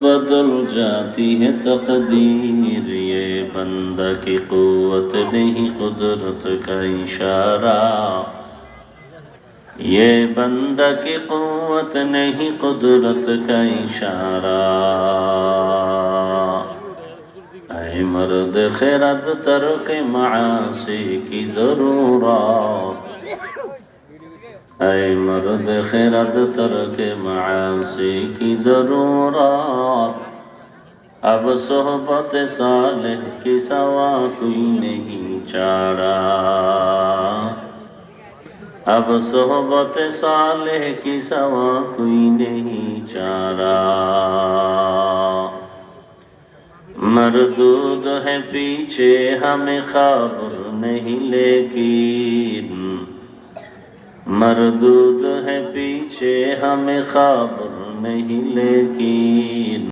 بدل جاتی ہے تقدیر، یہ بندہ کی قوت نہیں قدرت کا اشارہ، یہ بندہ کی قوت نہیں قدرت کا اشارہ۔ اے مرد خرد ترک معاصی کی ضرورت، اے مرد خرد ترک معاصی کی ضرورت، اب صحبت صالح کی سوا کوئی نہیں چارہ، اب صحبت صالح کی سوا کوئی نہیں چارہ۔ مردود ہے پیچھے ہمیں خبر نہیں لیکن، مردود ہے پیچھے ہمیں خبر نہیں لیکن